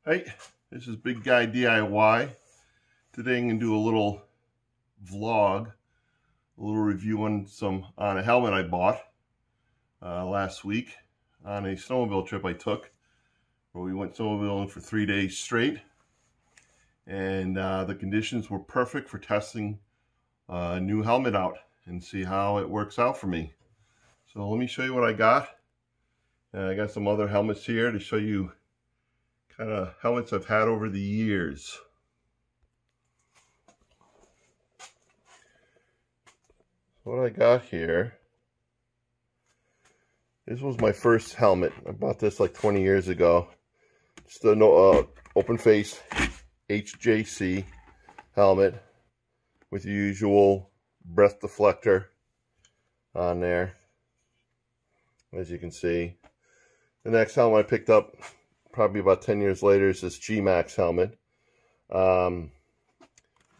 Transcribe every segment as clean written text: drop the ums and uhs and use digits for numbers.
Hey, this is Big Guy DIY. Today I'm going to do a little vlog, a little review on a helmet I bought last week on a snowmobile trip I took, where we went snowmobiling for 3 days straight, and the conditions were perfect for testing a new helmet out and see how it works out for me. So let me show you what I got. I got some other helmets here to show you kind of helmets I've had over the years. What I got here, this was my first helmet. I bought this like 20 years ago. Just an open face HJC helmet with the usual breath deflector on there, as you can see. The next helmet I picked up probably about 10 years later is this G-Max helmet. Again,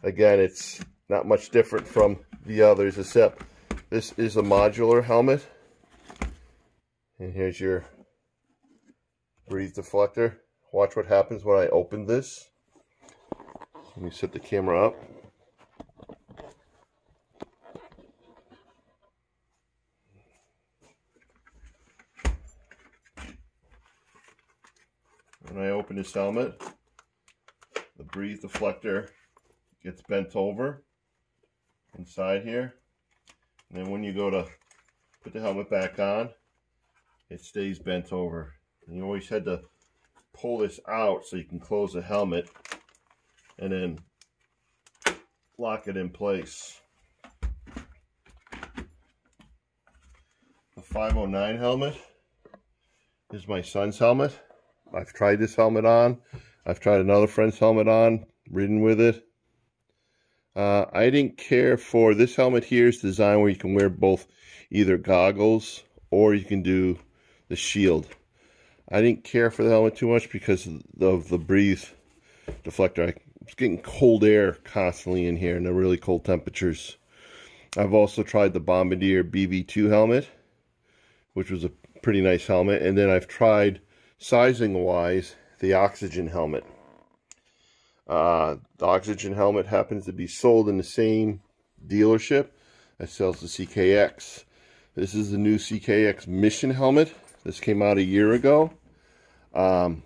it's not much different from the others, except this is a modular helmet. And here's your breathe deflector. Watch what happens when I open this. Let me set the camera up. When I open this helmet, the breathe deflector gets bent over inside here, and then when you go to put the helmet back on, it stays bent over. And you always had to pull this out so you can close the helmet and then lock it in place. The 509 helmet is my son's helmet. I've tried this helmet on. I've tried another friend's helmet on, ridden with it. I didn't care for this helmet here. It's designed where you can wear both either goggles or you can do the shield. I didn't care for the helmet too much because of the breathe deflector. I was getting cold air constantly in here and the really cold temperatures. I've also tried the Bombardier BV2 helmet, which was a pretty nice helmet. And then I've tried, sizing wise, the oxygen helmet. The oxygen helmet happens to be sold in the same dealership that sells the CKX. This is the new CKX Mission Helmet. This came out a year ago. I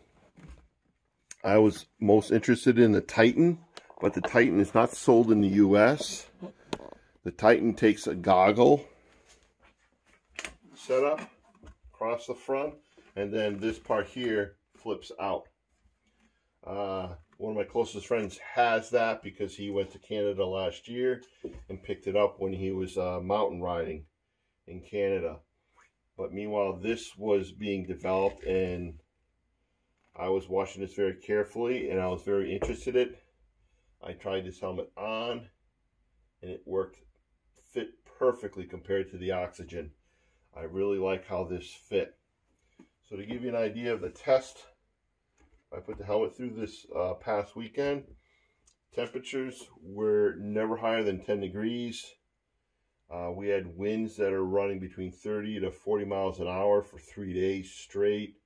was most interested in the Titan, but the Titan is not sold in the US. The Titan takes a goggle setup across the front, and then this part here flips out. One of my closest friends has that because he went to Canada last year and picked it up when he was mountain riding in Canada. But meanwhile, this was being developed and I was watching this very carefully and I was very interested in it. I tried this helmet on and it fit perfectly compared to the oxygen. I really like how this fit. So to give you an idea of the test, I put the helmet through this past weekend. Temperatures were never higher than 10 degrees. We had winds that are running between 30 to 40 miles an hour for 3 days straight.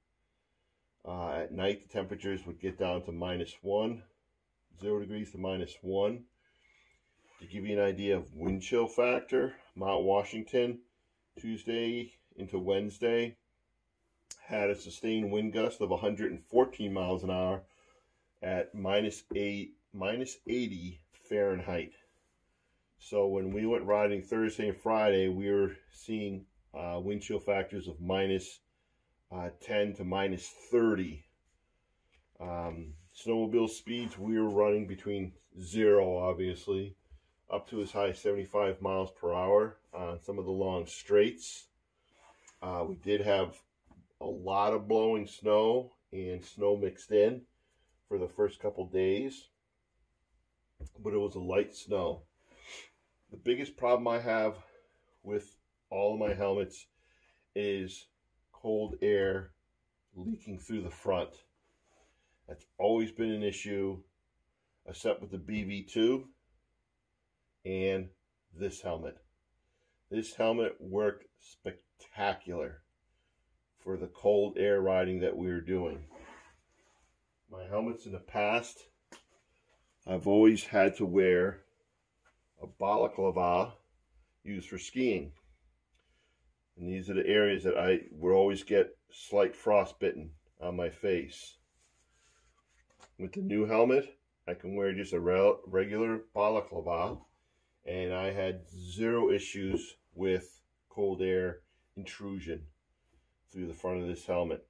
At night, the temperatures would get down to -1, 0 degrees to -1. To give you an idea of wind chill factor, Mount Washington, Tuesday into Wednesday, had a sustained wind gust of 114 miles an hour at -80 Fahrenheit. So when we went riding Thursday and Friday, we were seeing wind chill factors of -10 to -30. Snowmobile speeds, we were running between 0, obviously, up to as high as 75 miles per hour on some of the long straights. We did have a lot of blowing snow and snow mixed in for the first couple days, but it was a light snow. The biggest problem I have with all of my helmets is cold air leaking through the front. That's always been an issue, except with the BV2 and this helmet. This helmet worked spectacular for the cold air riding that we were doing. my helmets in the past, I've always had to wear a balaclava used for skiing. And these are the areas that I would always get slight frostbitten on my face. With the new helmet, I can wear just a regular balaclava, and I had zero issues with cold air intrusion through the front of this helmet.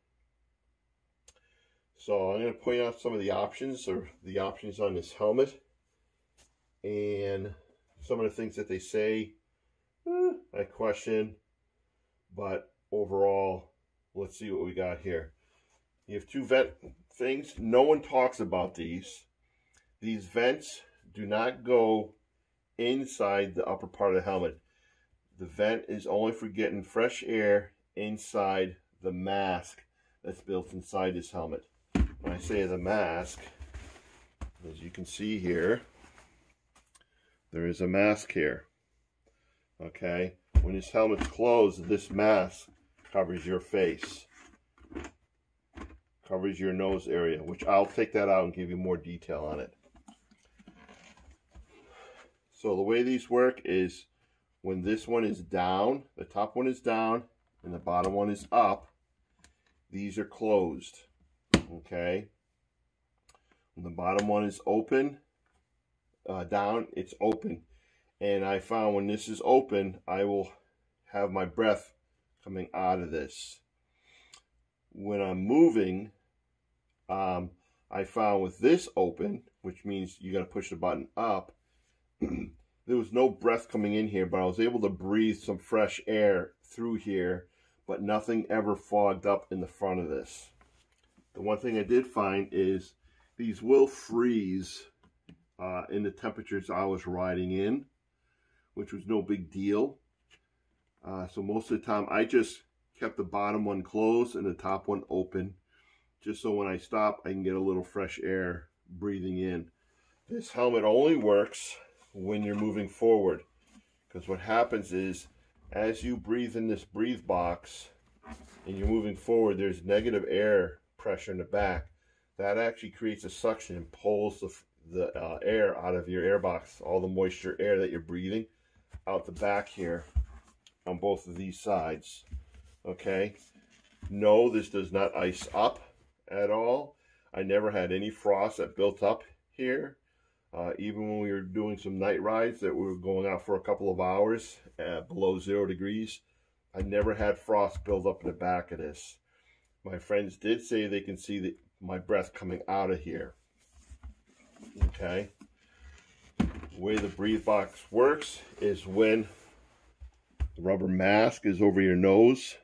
So I'm going to point out some of the options, or the options on this helmet, and some of the things that they say I question, but overall, let's see what we got here. You have two vent things. No one talks about these. These vents do not go inside the upper part of the helmet. The vent is only for getting fresh air inside the mask that's built inside this helmet. When I say the mask, as you can see here, there is a mask here. Okay, when this helmet's closed, this mask covers your face, covers your nose area, which I'll take that out and give you more detail on it. So the way these work is when this one is down, the top one is down and the bottom one is up, these are closed. Okay, when the bottom one is open, down, it's open. And I found when this is open, I will have my breath coming out of this. When I'm moving, I found with this open, which means you got to push the button up, there was no breath coming in here, but I was able to breathe some fresh air through here, but nothing ever fogged up in the front of this. The one thing I did find is these will freeze in the temperatures I was riding in, which was no big deal. So most of the time I just kept the bottom one closed and the top one open, just so when I stop I can get a little fresh air breathing in. This helmet only works when you're moving forward, because what happens is as you breathe in this breathe box and you're moving forward, there's negative air pressure in the back. That actually creates a suction and pulls the air out of your air box, all the moisture air that you're breathing out the back here on both of these sides. Okay, no, this does not ice up at all. I never had any frost that built up here. Even when we were doing some night rides that we were going out for a couple of hours below 0 degrees, I never had frost build up in the back of this. My friends did say they can see my breath coming out of here. Okay. The way the breathe box works is when the rubber mask is over your nose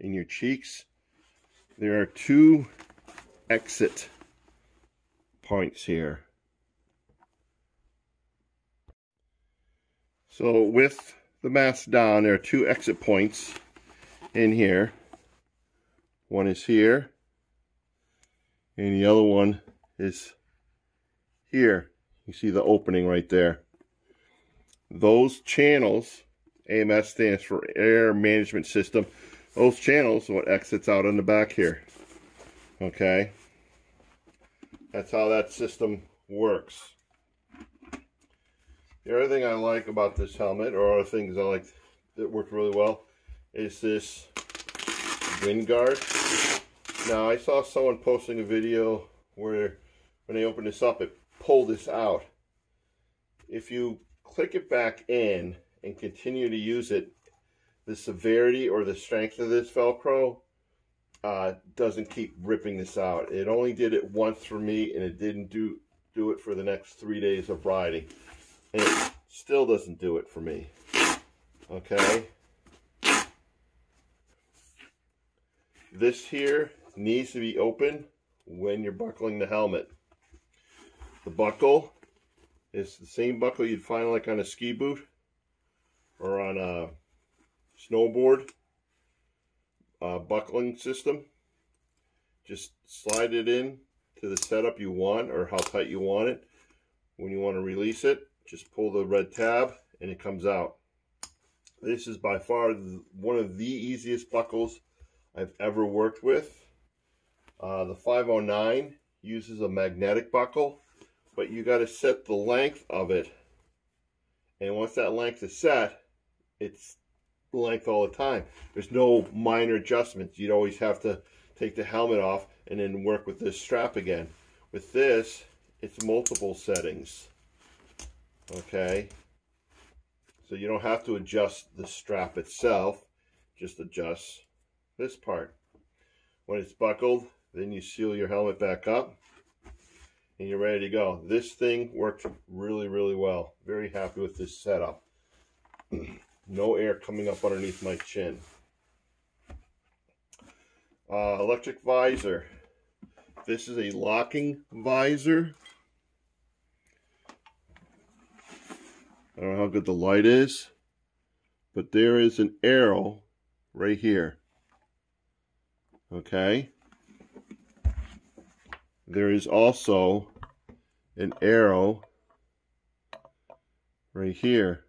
and your cheeks, there are two exit points here. So with the mask down, there are two exit points in here. One is here, and the other one is here. You see the opening right there. Those channels, AMS stands for Air Management System, those channels are what exits out on the back here. Okay? That's how that system works. The other thing I like about this helmet, or other things I like that work really well, is this wind guard. Now I saw someone posting a video where when they opened this up, it pulled this out. If you click it back in and continue to use it, the severity or the strength of this Velcro doesn't keep ripping this out. It only did it once for me, and it didn't do it for the next 3 days of riding. And it still doesn't do it for me. Okay? This here needs to be open when you're buckling the helmet. The buckle is the same buckle you'd find like on a ski boot or on a snowboard buckling system. Just slide it in to the setup you want or how tight you want it. When you want to release it, just pull the red tab and it comes out. This is by far one of the easiest buckles I've ever worked with. The 509, uses a magnetic buckle, but you got to set the length of it. And once that length is set, it's the length all the time. There's no minor adjustments. You'd always have to take the helmet off and then work with this strap again. With this, it's multiple settings. Okay? So you don't have to adjust the strap itself, just adjust this part. When it's buckled, then you seal your helmet back up and you're ready to go. This thing worked really, really well. Very happy with this setup. No air coming up underneath my chin. Electric visor. This is a locking visor. I don't know how good the light is, but there is an arrow right here. Okay. There is also an arrow right here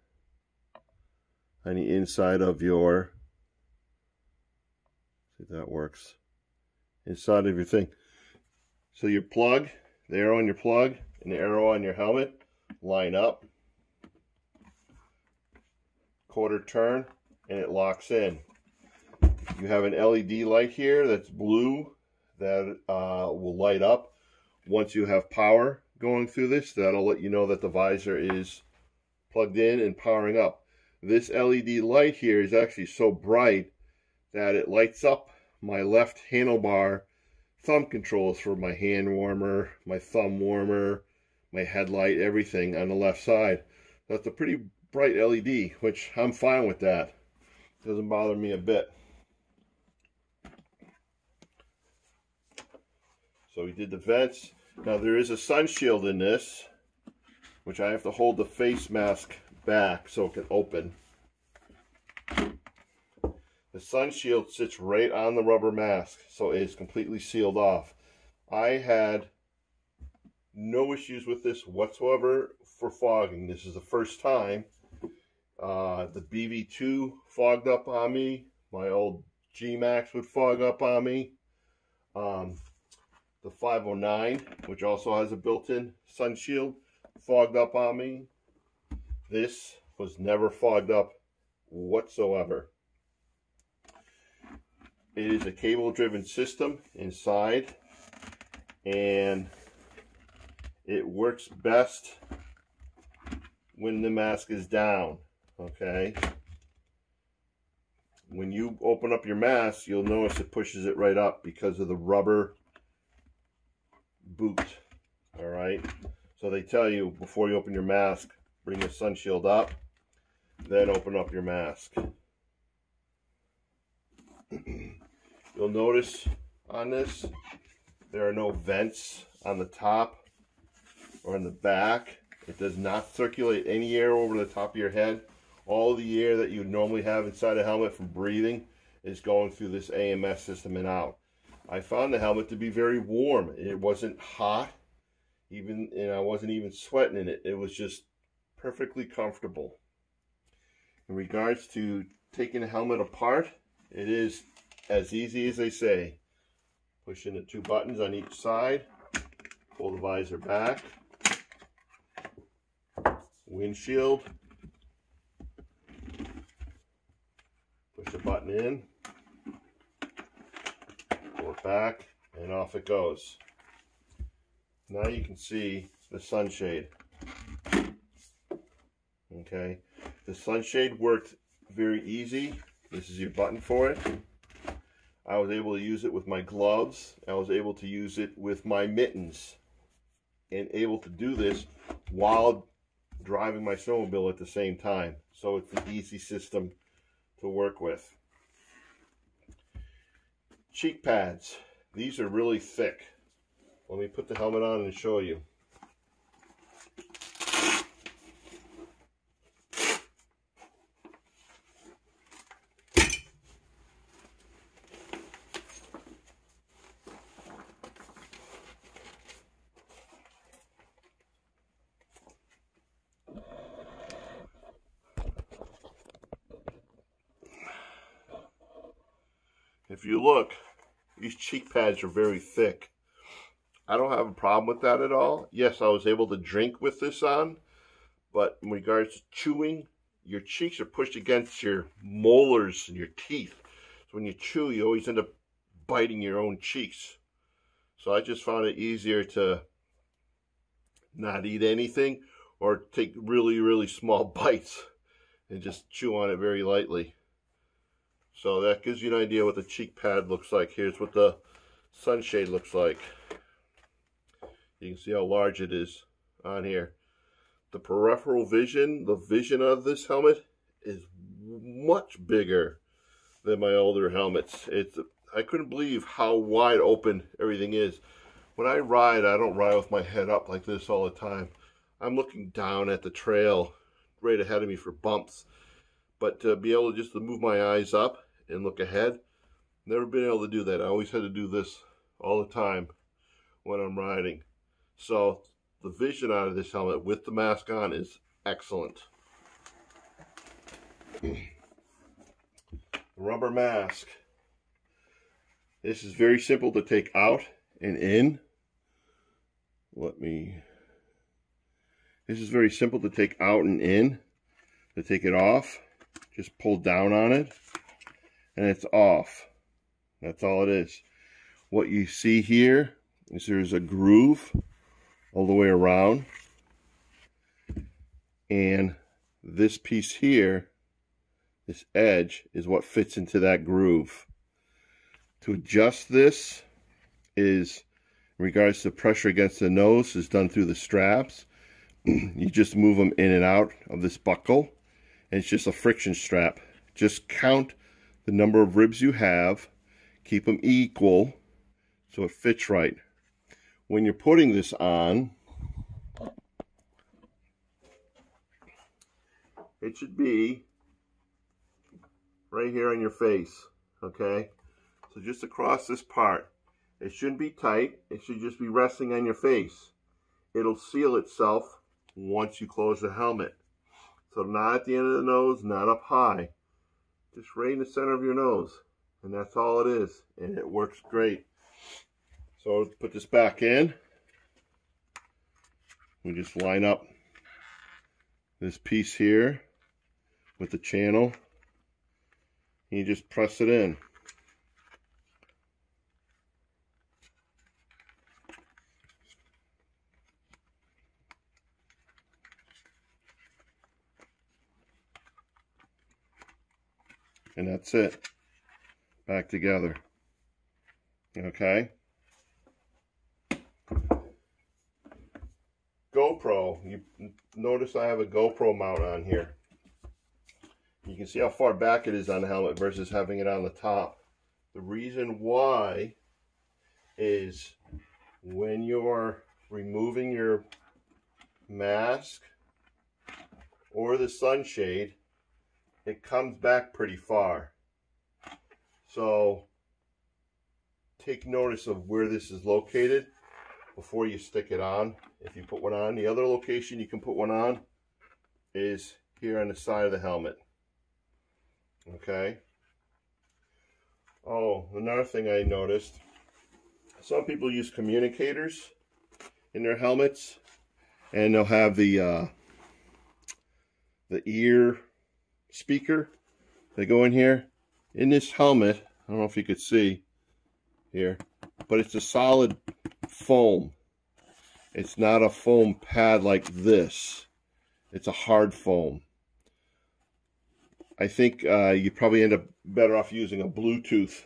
on the inside of your, see if that works, inside of your thing. So your plug, the arrow on your plug and the arrow on your helmet line up, quarter turn, and it locks in. You have an LED light here that's blue that will light up once you have power going through this. That'll let you know that the visor is plugged in and powering up. This LED light here is actually so bright that it lights up my left handlebar thumb controls for my hand warmer, my thumb warmer, my headlight, everything on the left side. That's a pretty bright LED, which I'm fine with that. Doesn't bother me a bit. So we did the vents. Now there is a sun shield in this, which I have to hold the face mask back so it can open. The sun shield sits right on the rubber mask, so it is completely sealed off. I had no issues with this whatsoever for fogging. This is the first time. The BV2 fogged up on me. My old G-Max would fog up on me. The 509, which also has a built-in sun shield, fogged up on me. This was never fogged up whatsoever. It is a cable-driven system inside, and it works best when the mask is down, okay? When you open up your mask, you'll notice it pushes it right up because of the rubber boot, all right? So they tell you before you open your mask, bring the sun shield up, then open up your mask. You'll notice on this, there are no vents on the top or in the back. It does not circulate any air over the top of your head. All the air that you normally have inside a helmet from breathing is going through this AMS system and out. I found the helmet to be very warm. It wasn't hot, and I wasn't even sweating in it. It was just perfectly comfortable. In regards to taking the helmet apart, it is as easy as they say. Push in the two buttons on each side, pull the visor back, windshield, push the button in, pull it back, and off it goes. Now you can see the sunshade. Okay, the sunshade worked very easy. This is your button for it. I was able to use it with my gloves. I was able to use it with my mittens, and able to do this while driving my snowmobile at the same time. So it's an easy system to work with. Cheek pads. These are really thick. Let me put the helmet on and show you. If you look, these cheek pads are very thick. I don't have a problem with that at all. Yes, I was able to drink with this on, but in regards to chewing, your cheeks are pushed against your molars and your teeth. So when you chew, you always end up biting your own cheeks. So I just found it easier to not eat anything or take really, really small bites and just chew on it very lightly. So that gives you an idea what the cheek pad looks like. Here's what the Sunshade looks like. You can see how large it is on here. The Peripheral Vision, the vision of this helmet is much bigger than my older helmets. I couldn't believe how wide open everything is. When I ride, I don't ride with my head up like this all the time. I'm looking down at the trail right ahead of me for bumps. But to be able to move my eyes up and look ahead, never been able to do that. I always had to do this all the time when I'm riding. So the vision out of this helmet with the mask on is excellent. Rubber mask. This is very simple to take out and in. This is very simple to take out and in. To take it off, just pull down on it and it's off. That's all it is. What you see here is there's a groove all the way around, and this piece here, this edge, is what fits into that groove. To adjust this is, in regards to pressure against the nose, is done through the straps. You just move them in and out of this buckle, and it's just a friction strap. Just count the number of ribs you have, keep them equal so it fits right. When you're putting this on, it should be right here on your face, okay? So just across this part. It shouldn't be tight, it should just be resting on your face. It'll seal itself once you close the helmet. So not at the end of the nose, not up high. Just right in the center of your nose. And that's all it is. And it works great. So put this back in. We just line up this piece here with the channel. And you just press it in. And that's it. Back together. Okay. GoPro. You notice I have a GoPro mount on here. You can see how far back it is on the helmet versus having it on the top. The reason why is when you're removing your mask or the sunshade, it comes back pretty far. So take notice of where this is located before you stick it on. If you put one on, the other location you can put one on is here on the side of the helmet. Okay. Oh, another thing I noticed, some people use communicators in their helmets, and they'll have the ear speaker. They go in here. In this helmet, I don't know if you could see here, but it's a solid foam. It's not a foam pad like this. It's a hard foam. I think you probably end up better off using a Bluetooth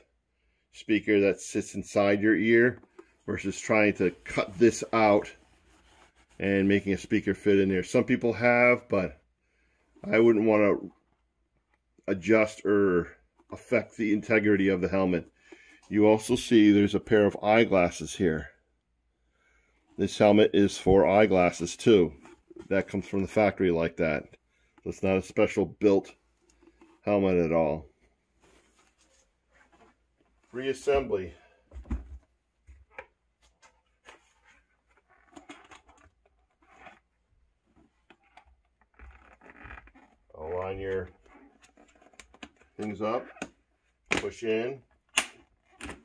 speaker that sits inside your ear versus trying to cut this out and making a speaker fit in there. Some people have, but I wouldn't want to adjust or affect the integrity of the helmet. You also see there's a pair of eyeglasses here. This helmet is for eyeglasses too. That comes from the factory like that. So it's not a special built helmet at all. Reassembly. I'll line your things up, push in,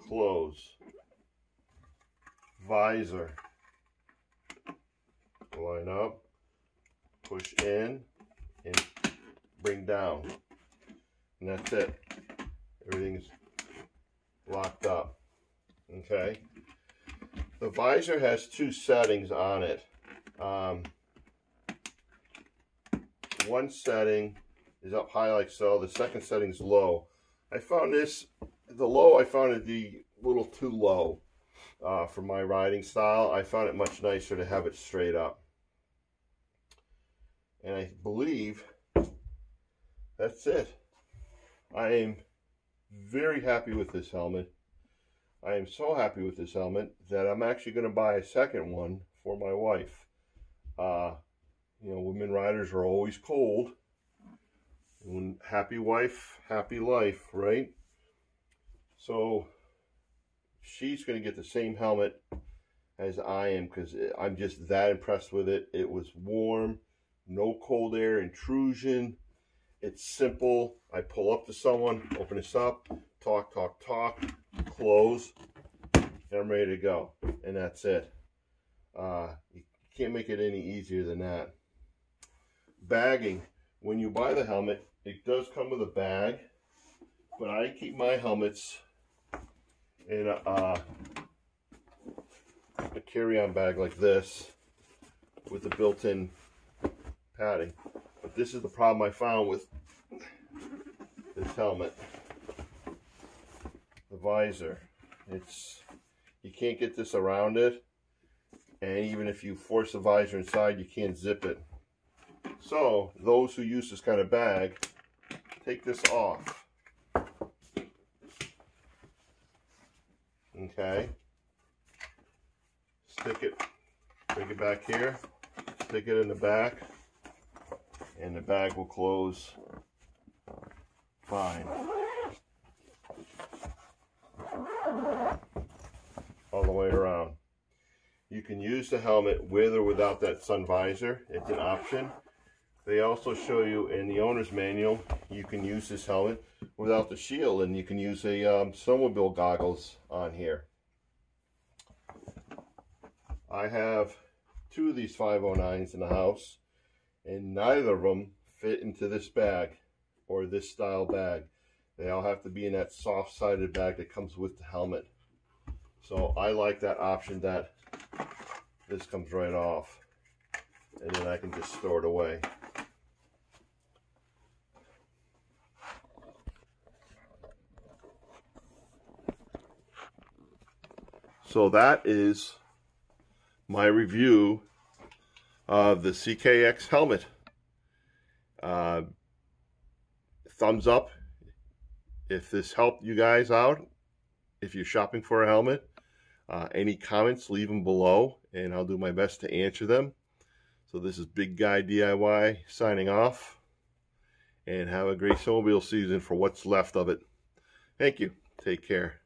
close. visor. Line up, push in, and bring down. And that's it. Everything's locked up. Okay. The visor has two settings on it. One setting is up high like so. The second setting is low. I found this, the low, I found it a little too low for my riding style. I found it much nicer to have it straight up. And I believe that's it. I am very happy with this helmet. I am so happy with this helmet that I'm actually going to buy a second one for my wife. You know, women riders are always cold. When happy wife, happy life, right? So she's going to get the same helmet as I am because I'm just that impressed with it. It was warm, no cold air intrusion. It's simple. I pull up to someone, open this up, talk, close, and I'm ready to go. And that's it. You can't make it any easier than that. Bagging. When you buy the helmet, it does come with a bag, but I keep my helmets in a carry-on bag like this with the built-in padding. But this is the problem I found with this helmet. The visor. You can't get this around it, and even if you force the visor inside, you can't zip it. So those who use this kind of bag, take this off. Okay. Stick it, bring it back here, stick it in the back, and the bag will close fine. All the way around. You can use the helmet with or without that sun visor. It's an option. They also show you in the owner's manual, you can use this helmet without the shield, and you can use a snowmobile goggles on here. I have two of these 509s in the house, and neither of them fit into this bag or this style bag. They all have to be in that soft-sided bag that comes with the helmet. So I like that option that this comes right off, and then I can just store it away. So that is my review of the CKX helmet. Thumbs up if this helped you guys out, if you're shopping for a helmet. Any comments, leave them below, and I'll do my best to answer them. So this is Big Guy DIY signing off, and have a great snowmobile season for what's left of it. Thank you. Take care.